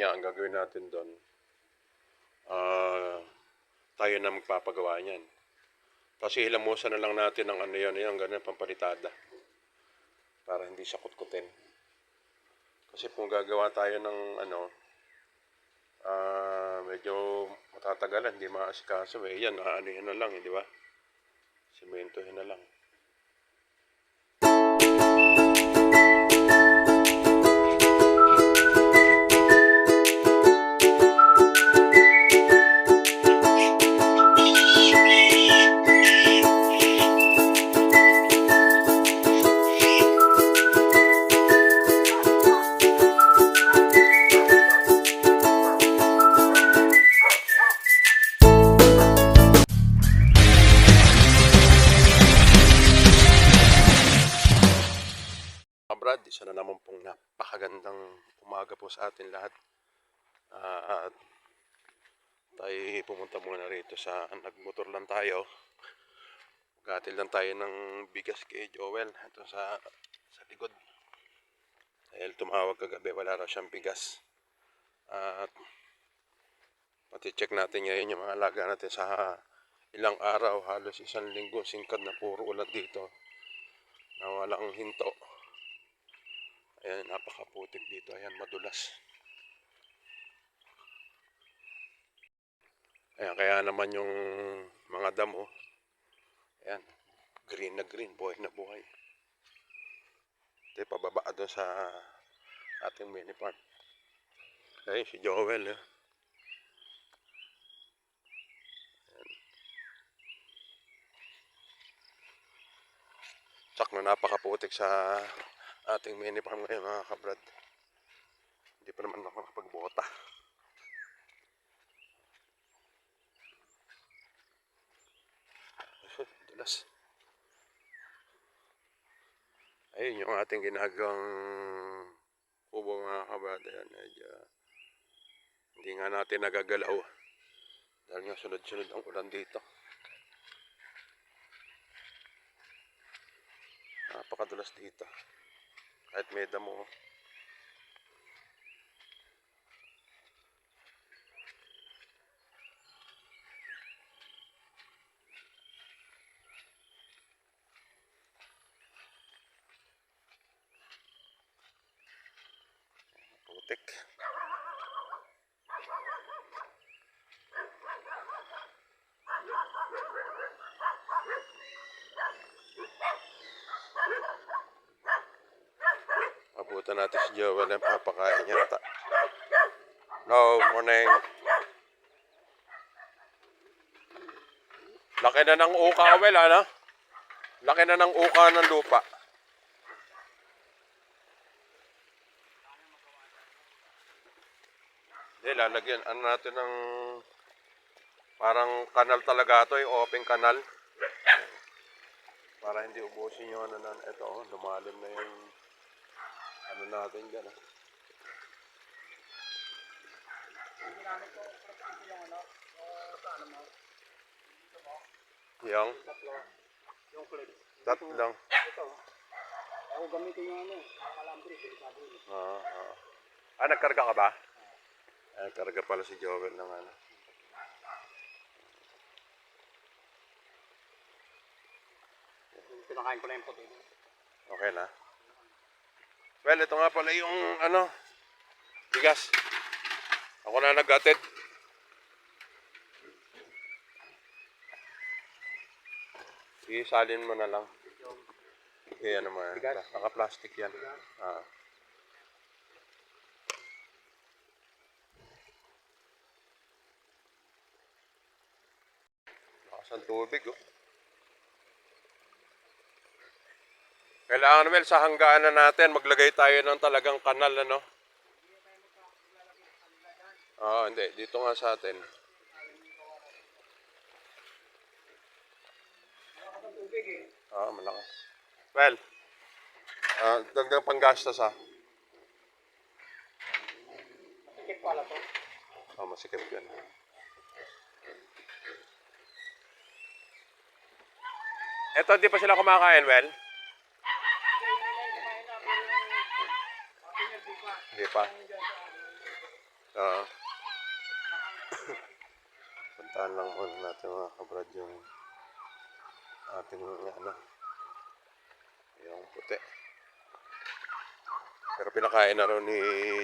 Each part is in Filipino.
nga, ang gagawin natin doon, tayo na magpapagawa niyan. Tapos hilamusan na lang natin ng ano yun, yung ganun, pampalitada. Para hindi siya kutkutin. Kasi kung gagawa tayo ng medyo matatagalan, hindi maasikaso eh. Yan, ano yun na lang, di ba? Sementohin na lang. Brad, isa na naman pong napakagandang umaga po sa atin lahat. At tayo pumunta muna rito sa nagmotor lang tayo. Gatil lang tayo ng bigas kay Joel. Ito sa likod. Dahil tumawag kagabi, wala raw siyang bigas. At pati check natin ngayon yung mga alaga natin sa ilang araw, halos isang linggo, singkad na puro ulan dito. Na walang hinto. Ayan, napakaputik dito. Ayan, madulas. Ayan, kaya naman yung mga damo. Ayan, green na green, buhay na buhay. Ito yung pababa doon sa ating mini park. Ayan, si Joel. Ayan. Sak na napakaputik sa ating mini farm ngayon mga kabrad. Hindi pa naman ako nakapagbota. Dulas. Ayun yung ating ginagawang kubo mga kabrad. Ayan, hindi nga natin nagagalaw. Dahil nga sunod-sunod ang ulan dito. Napakadulas dito. Kahit may damo. Putik. Mabutan natin si Joel ang papakain niya. No, morning. Laki na ng uka, Wel, ano? Laki na ng uka ng lupa. Hindi, lalagyan. Ano natin ng parang kanal talaga ito, yung open kanal. Para hindi ubusin yung ano na. Ito, lumalim na yung ano natin dyan. Yung tatlong. Ako gamitin yung ano, kalambre. Nagkarga ka ba? Nagkarga pala si Joel ng ano. Pinakain ko na yung puti. Okay na. Well, ito nga pala yung ano, bigas. Ako na nag-atid. Isalin mo na lang. Okay, ano mo yan. Naka-plastic yan. Lakas ang tubig, oh. Kailangan naman sa hanggaan na natin, maglagay tayo ng talagang kanal, ano? Hindi. Dito nga sa atin. Malakas. Well, dagdag panggastos, ha? Masikip pala to. Masikip yan. Eto, di pa sila kumakain, Well? Hindi pa. Ah, puntahan lang muna natin mga kabrad yung ating ano, yung puti. Pero pinakain na raw ni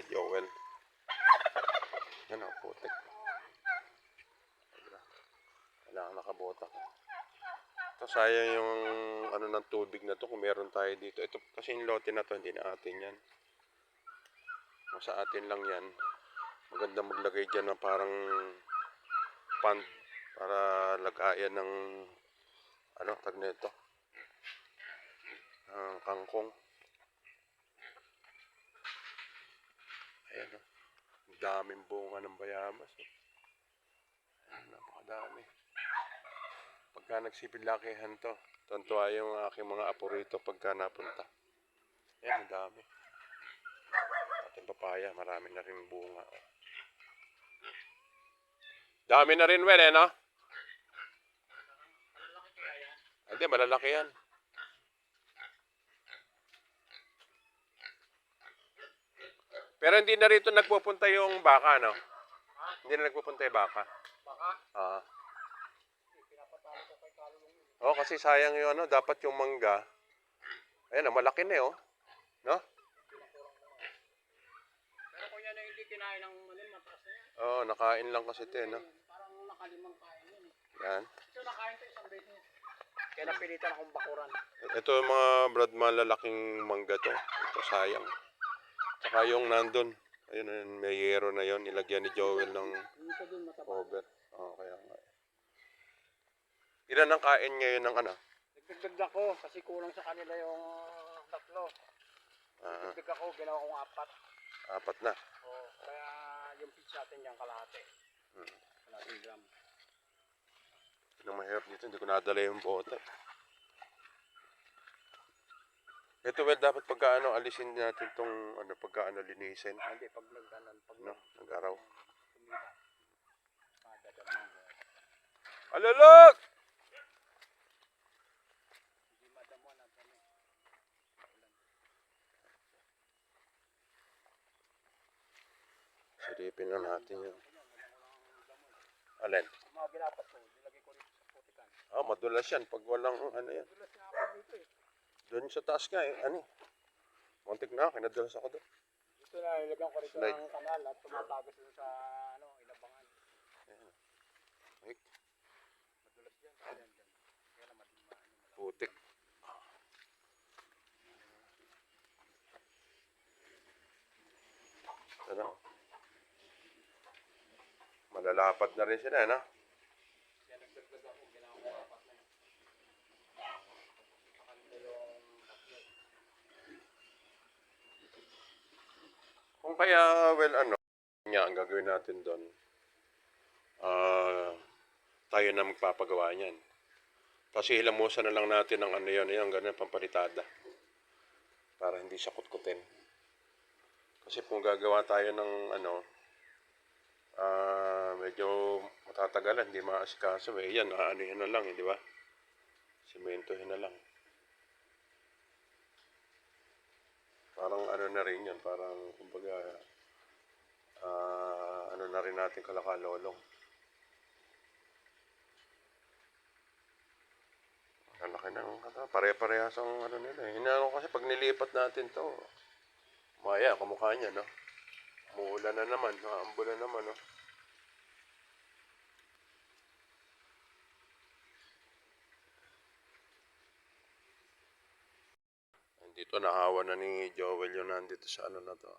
Joel. Yan ang puti. Kailangan nakabota ko. Ito sayang yung ano ng tubig na to kung meron tayo dito. Ito kasi yung lote na to hindi na atin yan. Kung sa atin lang yan, maganda maglagay dyan ng parang pond para lagayan ng ano tag nito, kangkong. Ayan o. Ang daming bunga ng bayabas. Ayan, napakadami. Pagka nagsipilakihan to, tuntua yung aking mga apo rito pagka napunta. Ayan, ang dami. Ating papaya, marami na rin bunga. Dami na rin, Wen, eh, no? Hindi, malalaki yan. Pero hindi na rito nagpupunta yung baka, no? Hindi na nagpupunta yung baka. Baka, Ah. pinapatalo ko kay Kalulong yun. Oh, kasi sayang yung ano, dapat yung mangga. Ayan, malaki na, oh. No? Pero kung yan ay hindi kinain ng manin, mataas na yan. Oh, nakain lang kasi ito, no? Parang nakalimang kain yun. Yan. So nakain ko isang beses. Kaya napilitan akong bakuran. Ito yung mga brad malalaking mangga to. Ito sayang. Tsaka yung nandun. Ayun, ayun, may yero na yon. Nilagyan ni Joel ng Dito din mataba. cover. Oh, kaya nga. Ilan ang kain ngayon ng ano? Nagdagdag ako kasi kulang sa kanila yung tatlo. Ah, Nagdagdag ako, ginawa kong apat. apat na. Oh, kaya yung pizza natin yung kalahati. Hmm. Kalahating gram. Ito na mahirap dito. Hindi ko nadala yung bote. Ito well, dapat pagka ano, alisin natin tong ano, pagka ano, linisin. Hindi, pag nagdanan, pag No, nag-araw. tumira. Madadamang. Alalak! Hindi madamuan ang dami. Silipin na natin yun. Alin? Mga ginapat ko, nilagay ko rito sa putikan. Ah, madulas yan. Pag walang ano yan. Dulas nga ako dito eh. Doon sa taas nga eh. Ano eh. Muntik na, kinadulas ako doon. Dito na nilagyan ko rito Slide. ng kanal at tumatagas dito sa ano, ilabangan. Ayan. Ay, Madulas yan. Ayan, dyan. Kaya na madima. putik. Ano? Malalapad na rin sila, no? Kaya nagdagdag ako, ginawa ko apat na yun. Sa kanila yung tatlo. Kung kaya, well, ano, nga, ang gagawin natin doon, tayo na magpapagawa niyan. Kasi hilamusan na lang natin ng ano yun, yung ganun, pampalitada. Para hindi siya kutkutin. Kasi kung gagawa tayo ng ano, medyo matatagalan, hindi maasikaso. Eh, yan, aanihin na lang, di ba? Simentohin na lang. Parang ano na rin yan, parang kumbaga, ano na rin natin kalakalolong. Ang laki ng pare-parehas ang ano nila. Hinano kasi pag nilipat natin to, maya, kamukha niya, no? Muulan na naman, maambulan naman, no? Dito nahawa na ni Joel yung nandito sa ano na to.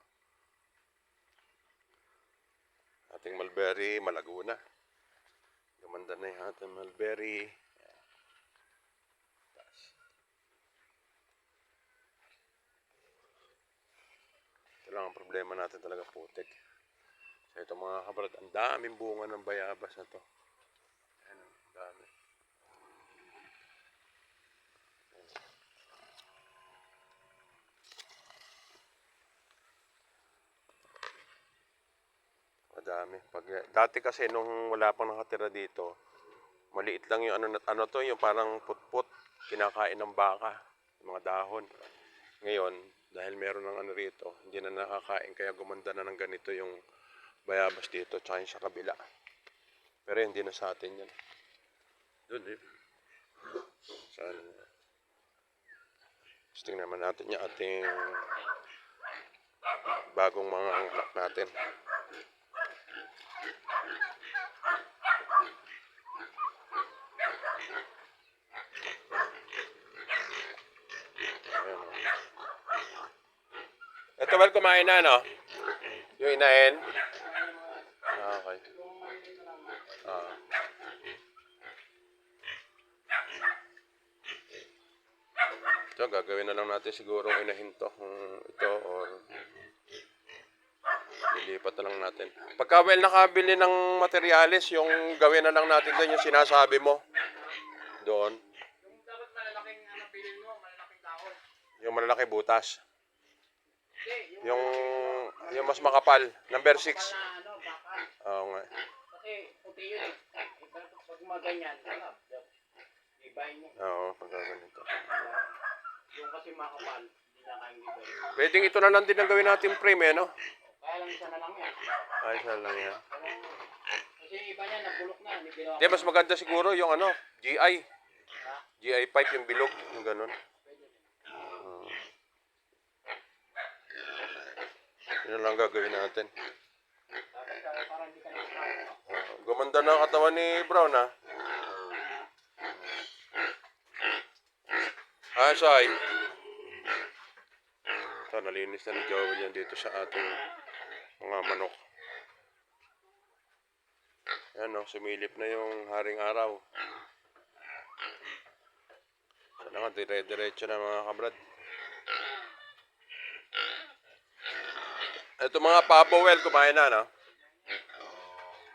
Ating mulberry, malago na. Gumanda na yung ating mulberry. Ito lang ang problema natin talaga, putik. So ito mga kabrad, ang daming bunga ng bayabas na to. Ayan, ang dami. Madami. Dati kasi nung wala pang nakatira dito, maliit lang yung ano to, yung parang putput, kinakain ng baka, yung mga dahon. Ngayon, dahil meron ng ano rito, hindi na nakakain, kaya gumanda na ng ganito yung bayabas dito, tsaka yung sa kabila. Pero hindi na sa atin yan. Doon eh. Saan? Tingnan naman natin yung ating bagong mga angklak natin. Ayan, oh. Ito, well, kumain na, no? Yung inahin? Ah, okay. Ah. Ito, gagawin na lang natin siguro inahin to. Ito, or lilipat na lang natin. Pagka well nakabili ng materyales, yung gawin na lang natin doon, yung sinasabi mo. Doon. Yung dapat malalaking ano bilhin mo, malalaking dahon. Yung malalaki butas. Hindi, Yung mas makapal. Number 6. kapal na ano, bakal. Oo nga. Kasi puti yun eh. Pag maganyan, ano, ibahin mo. Oo, pagka ganito. Yung kasi makapal, hindi na kayang ibahin. Pwedeng ito na lang din ang gawin natin frame, eh, no? Kaya lang isa na lang yan. Ay, isa lang yan. Kasi iba niya, nabulok na. Hindi ginawa Hindi, mas maganda siguro yung ano, GI. Ha? GI pipe, yung bilog, yung ganun. Pwede din. Yun lang gagawin natin. Tapos parang hindi ka na Gumanda na ang katawan ni Brown, ha? Ah, Sai. Ito, nalinis na ni Joel yan dito sa ating mga manok. Yan, no, sumilip na yung haring araw. Sana nga, dire-diretso na mga kabrad. Ito mga papawel, kumain na, no?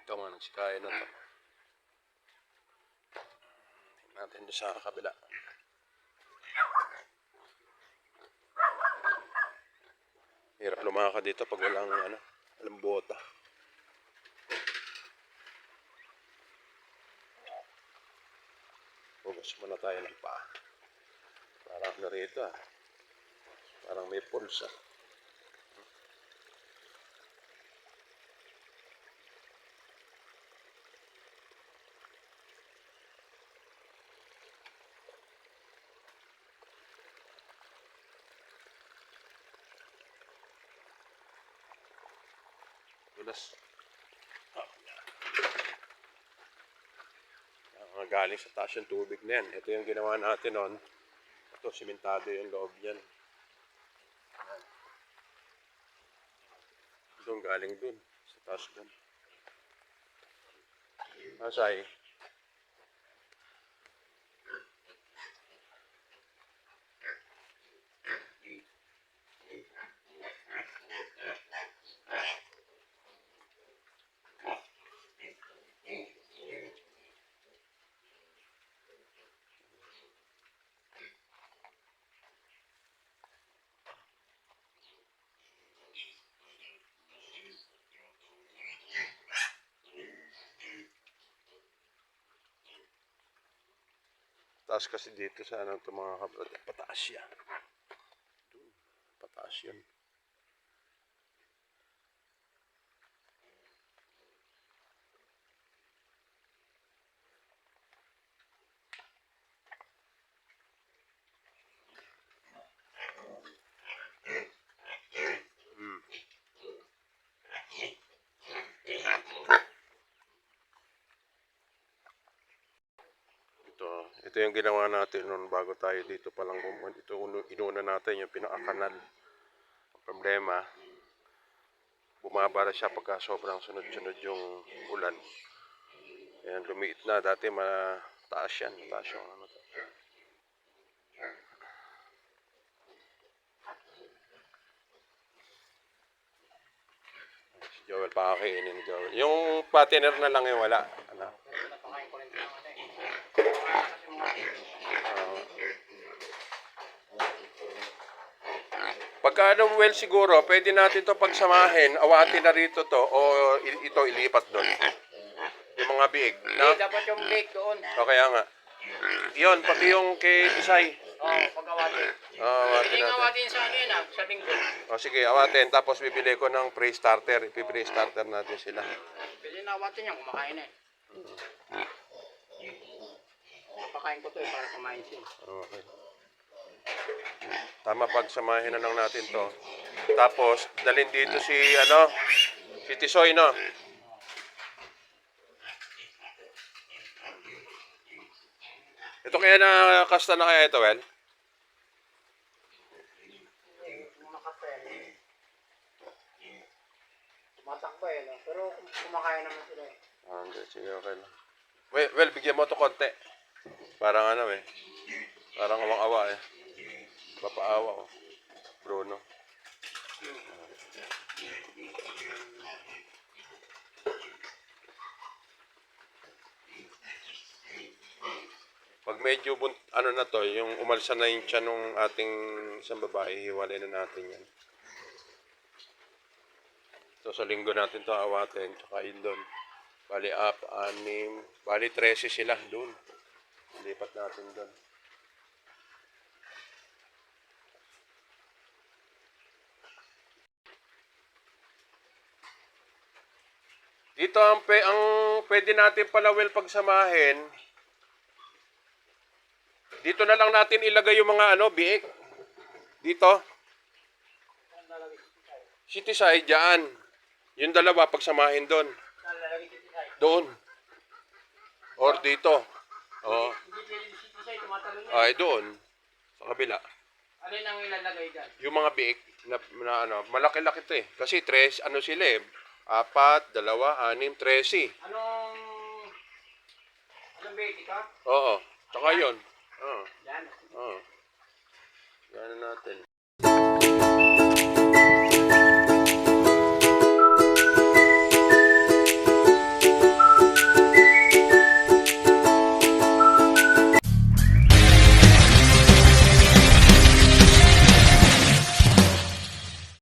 Ito nga, nagsikain na to. Tingnan natin doon sa kabila. Hirap lumakad dito pag walang, walang bota. Hugas muna tayo ng paa. Parang narito, ah. Parang may pulse, ah. Tulas. Galing sa taas yung tubig na yan. Ito yung ginawa natin noon. Ito, simentado yung loob yan. Doon, galing doon. Sa taas doon. Asay. Taas kasi dito sa ano ito mga kabrad. Pataas yan. Doon. Pataas yun. Ito yung ginawa natin noon bago tayo dito palang pumunta. Ito inuna natin yung pinakakanal. Ang problema, bumabara siya pagka sobrang sunod-sunod yung ulan. Ayan, lumiit na. Dati mataas yan. Mataas yung ano to. Si Joel, pakakainin ni Joel. Yung patiner na lang yung wala. Ano? napakain ko rin ng ano eh. Pagka ano, well siguro, pwede natin to pagsamahin, awatin na rito to, o ito ilipat doon. Yung mga biig, no? Dapat yung bake doon. O kaya nga. Yun, pati yung kay Isay. Oo, pag-awatin. Awatin Hindi natin. awatin sa ano yan sa linggo. O sige, awatin. Tapos bibili ko ng pre-starter. Ipi-pre-starter natin sila. Pwede na awatin yan, kumakain na eh. Napakain ko to eh, para kumain siya. Okay. Tama, pagsamahin na lang natin to. Tapos, dalhin dito si, si Tisoy, no? Ito kaya na kasta na kaya ito, Well? Tumatakbo eh, no? Pero kumakain naman sila eh. Hindi, sige, okay lang. Well, bigyan mo ito konti. Parang parang awang-awa eh. Papaawa oh. Bruno. Pag medyo na to, yung umalsa na yung tiyan ng ating isang babae, hiwalay na natin yan. So sa linggo natin to awatin, tsaka yun doon. Bali 6, bali 13 sila doon. Lipat natin doon. Dito ang pwede natin pala well pagsamahin. Dito na lang natin ilagay yung mga biik. Dito. City side dyan. Yung dalawa pagsamahin doon. Doon. Or dito. Oo. Hindi pwede dito sa'yo, tumatalon yan. Ay, doon. Sa kabila. Alin ang ilalagay dyan? Yung mga biik na malaki-laki to eh. Kasi sila eh. 4, 2, 6, 13. Anong bait ito? Oo. Tsaka yun. Oo. Yan. Oo. Gano'n natin.